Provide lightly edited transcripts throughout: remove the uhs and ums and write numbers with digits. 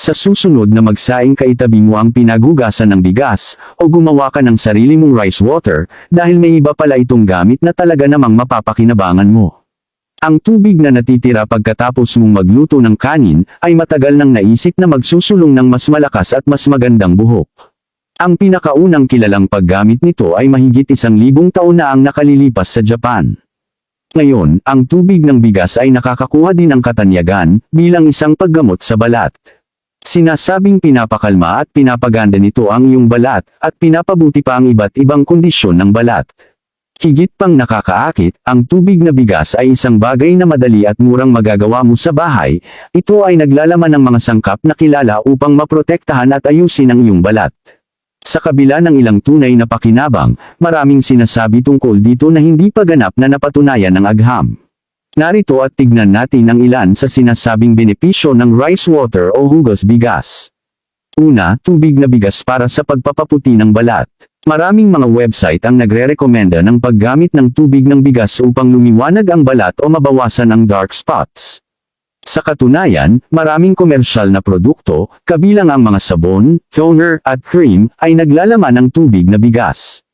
Sa susunod na magsaing ka, itabi mo ang pinagugasan ng bigas, o gumawa ka ng sarili mong rice water, dahil may iba pala itong gamit na talaga namang mapapakinabangan mo. Ang tubig na natitira pagkatapos mong magluto ng kanin, ay matagal nang naisip na magsusulong ng mas malakas at mas magandang buhok. Ang pinakaunang kilalang paggamit nito ay mahigit 1,000 taon na ang nakalilipas sa Japan. Ngayon, ang tubig ng bigas ay nakakakuha din ng katanyagan, bilang isang paggamot sa balat. Sinasabing pinapakalma at pinapaganda nito ang iyong balat, at pinapabuti pa ang iba't ibang kondisyon ng balat. Higit pang nakakaakit, ang tubig na bigas ay isang bagay na madali at murang magagawa mo sa bahay. Ito ay naglalaman ng mga sangkap na kilala upang maprotektahan at ayusin ang iyong balat. Sa kabila ng ilang tunay na pakinabang, maraming sinasabi tungkol dito na hindi pa ganap na napatunayan ng agham. Narito at tignan natin ang ilan sa sinasabing benepisyo ng rice water o hugas bigas. Una, tubig na bigas para sa pagpapaputi ng balat. Maraming mga website ang nagre-rekomenda ng paggamit ng tubig ng bigas upang lumiwanag ang balat o mabawasan ang dark spots. Sa katunayan, maraming komersyal na produkto, kabilang ang mga sabon, toner, at cream, ay naglalaman ng tubig na bigas.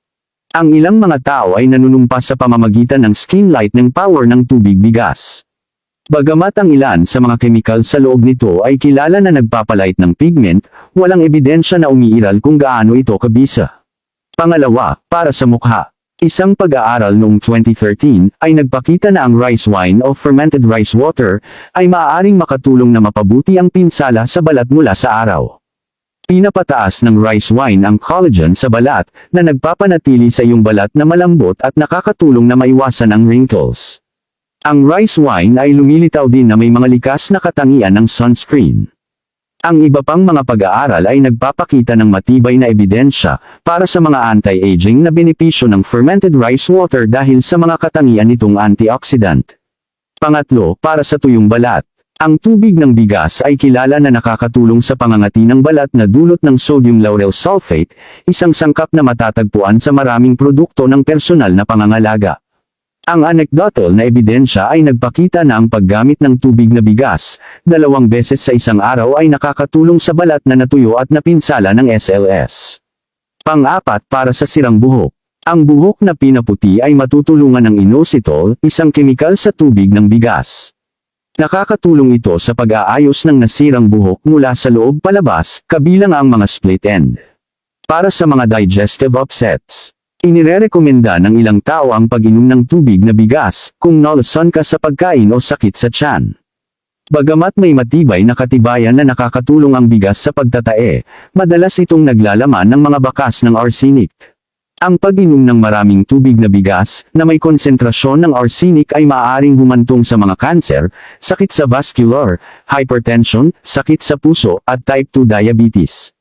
Ang ilang mga tao ay nanunumpa sa pamamagitan ng skin lightening power ng tubig bigas. Bagamat ang ilan sa mga kemikal sa loob nito ay kilala na nagpapalight ng pigment, walang ebidensya na umiiral kung gaano ito kabisa. Pangalawa, para sa mukha. Isang pag-aaral noong 2013 ay nagpakita na ang rice wine o fermented rice water ay maaaring makatulong na mapabuti ang pinsala sa balat mula sa araw. Pinapataas ng rice wine ang collagen sa balat na nagpapanatili sa iyong balat na malambot at nakakatulong na maiwasan ang wrinkles. Ang rice wine ay lumilitaw din na may mga likas na katangian ng sunscreen. Ang iba pang mga pag-aaral ay nagpapakita ng matibay na ebidensya para sa mga anti-aging na benepisyo ng fermented rice water dahil sa mga katangian nitong antioxidant. Pangatlo, para sa tuyong balat. Ang tubig ng bigas ay kilala na nakakatulong sa pangangati ng balat na dulot ng sodium lauryl sulfate, isang sangkap na matatagpuan sa maraming produkto ng personal na pangangalaga. Ang anecdotal na ebidensya ay nagpakita na ang paggamit ng tubig na bigas, 2 beses sa isang araw ay nakakatulong sa balat na natuyo at napinsala ng SLS. Pang-apat, para sa sirang buhok. Ang buhok na pinaputi ay matutulungan ng inositol, isang kemikal sa tubig ng bigas. Nakakatulong ito sa pag-aayos ng nasirang buhok mula sa loob palabas, kabilang ang mga split end. Para sa mga digestive upsets. Inirerekomenda ng ilang tao ang pag-inom ng tubig na bigas, kung nalason ka sa pagkain o sakit sa tiyan. Bagamat may matibay na katibayan na nakakatulong ang bigas sa pagtatae, madalas itong naglalaman ng mga bakas ng arsenic. Ang pag-inom ng maraming tubig na bigas, na may konsentrasyon ng arsenic ay maaaring humantong sa mga kanser, sakit sa vascular, hypertension, sakit sa puso, at type 2 diabetes.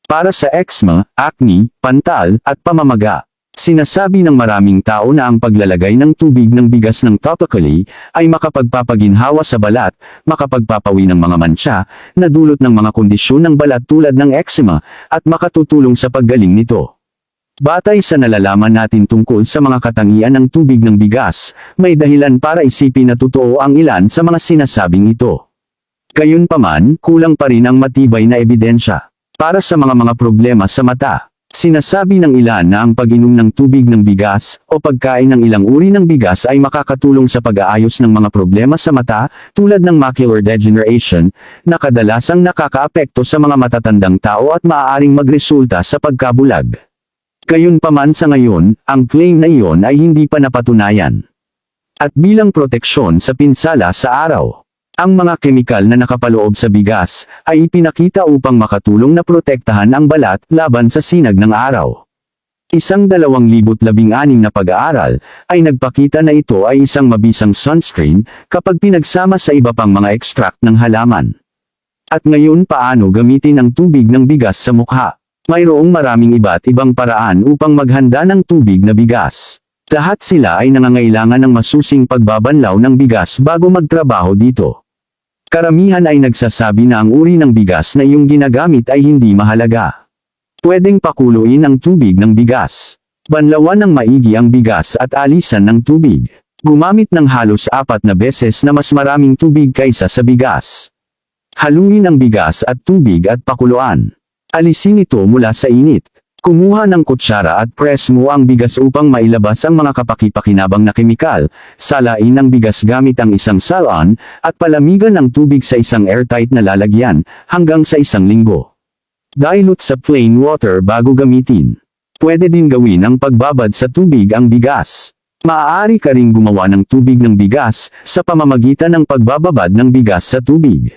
Para sa eczema, acne, pantal, at pamamaga. Sinasabi ng maraming tao na ang paglalagay ng tubig ng bigas ng topically ay makapagpapaginhawa sa balat, makapagpapawi ng mga mantsa, na dulot ng mga kondisyon ng balat tulad ng eczema, at makatutulong sa paggaling nito. Batay sa nalalaman natin tungkol sa mga katangian ng tubig ng bigas, may dahilan para isipin na totoo ang ilan sa mga sinasabing ito. Gayunpaman, kulang pa rin ang matibay na ebidensya. Para sa mga problema sa mata. Sinasabi ng ilan na ang pag-inom ng tubig ng bigas, o pagkain ng ilang uri ng bigas ay makakatulong sa pag-aayos ng mga problema sa mata, tulad ng macular degeneration, na kadalasang nakakaapekto sa mga matatandang tao at maaaring magresulta sa pagkabulag. Gayunpaman sa ngayon, ang claim na iyon ay hindi pa napatunayan. At bilang proteksyon sa pinsala sa araw, ang mga kemikal na nakapaloob sa bigas ay ipinakita upang makatulong na protektahan ang balat laban sa sinag ng araw. Isang 2016 na pag-aaral ay nagpakita na ito ay isang mabisang sunscreen kapag pinagsama sa iba pang mga extract ng halaman. At ngayon, paano gamitin ang tubig ng bigas sa mukha? Mayroong maraming iba't ibang paraan upang maghanda ng tubig na bigas. Lahat sila ay nangangailangan ng masusing pagbabanlaw ng bigas bago magtrabaho dito. Karamihan ay nagsasabi na ang uri ng bigas na iyong ginagamit ay hindi mahalaga. Pwedeng pakuluin ang tubig ng bigas. Banlawan ng maigi ang bigas at alisan ng tubig. Gumamit ng halos 4 na beses na mas maraming tubig kaysa sa bigas. Haluin ang bigas at tubig at pakuluan. Alisin ito mula sa init. Kumuha ng kutsara at press mo ang bigas upang mailabas ang mga kapaki-pakinabang na kemikal. Salain ang bigas gamit ang isang salon, at palamigan ang tubig sa isang airtight na lalagyan, hanggang sa 1 linggo. Dilute sa plain water bago gamitin. Pwede din gawin ang pagbabad sa tubig ang bigas. Maaari ka ring gumawa ng tubig ng bigas, sa pamamagitan ng pagbababad ng bigas sa tubig.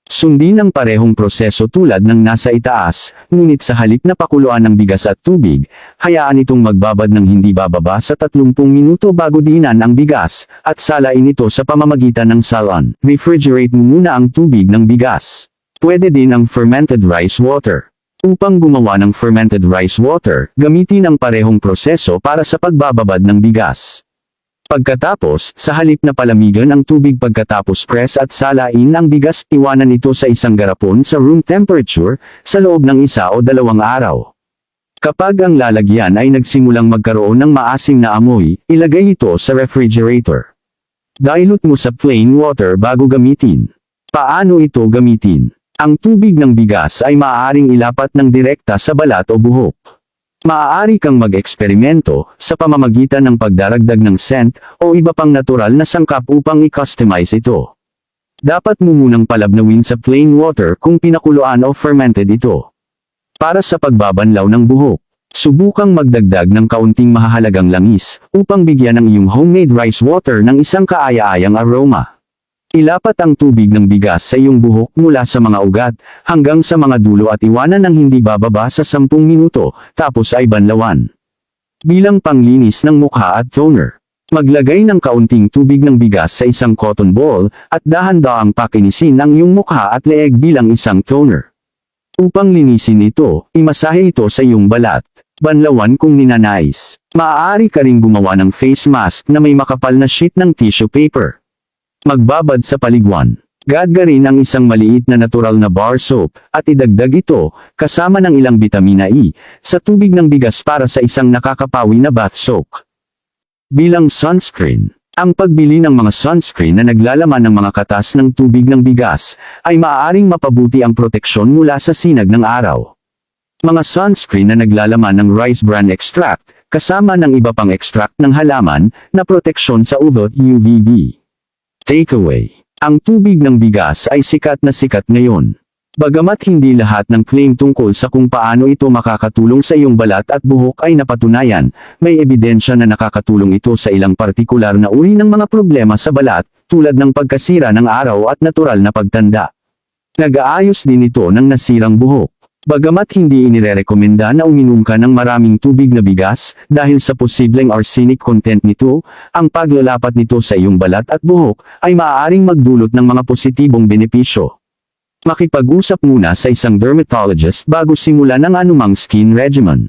Sundin ang parehong proseso tulad ng nasa itaas, ngunit sa halip na pakuluan ng bigas at tubig, hayaan itong magbabad ng hindi bababa sa 30 minuto bago diinan ang bigas, at salain ito sa pamamagitan ng salon. Refrigerate mo muna ang tubig ng bigas. Pwede din ang fermented rice water. Upang gumawa ng fermented rice water, gamitin ang parehong proseso para sa pagbababad ng bigas. Pagkatapos, sa halip na palamigan ang tubig pagkatapos press at salain ang bigas, iwanan ito sa isang garapon sa room temperature, sa loob ng 1 o 2 araw. Kapag ang lalagyan ay nagsimulang magkaroon ng maasim na amoy, ilagay ito sa refrigerator. Dilute mo sa plain water bago gamitin. Paano ito gamitin? Ang tubig ng bigas ay maaaring ilapat ng direkta sa balat o buhok. Maaari kang mag-eksperimento sa pamamagitan ng pagdaragdag ng scent o iba pang natural na sangkap upang i-customize ito. Dapat mo munang palabnawin sa plain water kung pinakuluan o fermented ito. Para sa pagbabanlaw ng buhok, subukang magdagdag ng kaunting mahahalagang langis upang bigyan ng iyong homemade rice water ng isang kaaya-ayang aroma. Ilapat ang tubig ng bigas sa iyong buhok mula sa mga ugat, hanggang sa mga dulo at iwanan ng hindi bababa sa 10 minuto, tapos ay banlawan. Bilang panglinis ng mukha at toner, maglagay ng kaunting tubig ng bigas sa isang cotton ball, at dahan-daang pakinisin ang iyong mukha at leeg bilang isang toner. Upang linisin ito, imasahe ito sa iyong balat. Banlawan kung ninanais. Maaari ka ring gumawa ng face mask na may makapal na sheet ng tissue paper. Magbabad sa paliguan. Gagarin ang isang maliit na natural na bar soap, at idagdag ito, kasama ng ilang bitamina E, sa tubig ng bigas para sa isang nakakapawi na bath soak. Bilang sunscreen, ang pagbili ng mga sunscreen na naglalaman ng mga katas ng tubig ng bigas, ay maaaring mapabuti ang proteksyon mula sa sinag ng araw. Mga sunscreen na naglalaman ng rice bran extract, kasama ng iba pang extract ng halaman, na proteksyon sa UVB. Takeaway. Ang tubig ng bigas ay sikat na sikat ngayon. Bagamat hindi lahat ng claim tungkol sa kung paano ito makakatulong sa iyong balat at buhok ay napatunayan, may ebidensya na nakakatulong ito sa ilang partikular na uri ng mga problema sa balat, tulad ng pagkasira ng araw at natural na pagtanda. Nag-aayos din ito ng nasirang buhok. Bagamat hindi inirerekomenda na uminom ka ng maraming tubig na bigas, dahil sa posibleng arsenic content nito, ang paglalapat nito sa iyong balat at buhok, ay maaaring magdulot ng mga positibong benepisyo. Makipag-usap muna sa isang dermatologist bago simulan ang anumang skin regimen.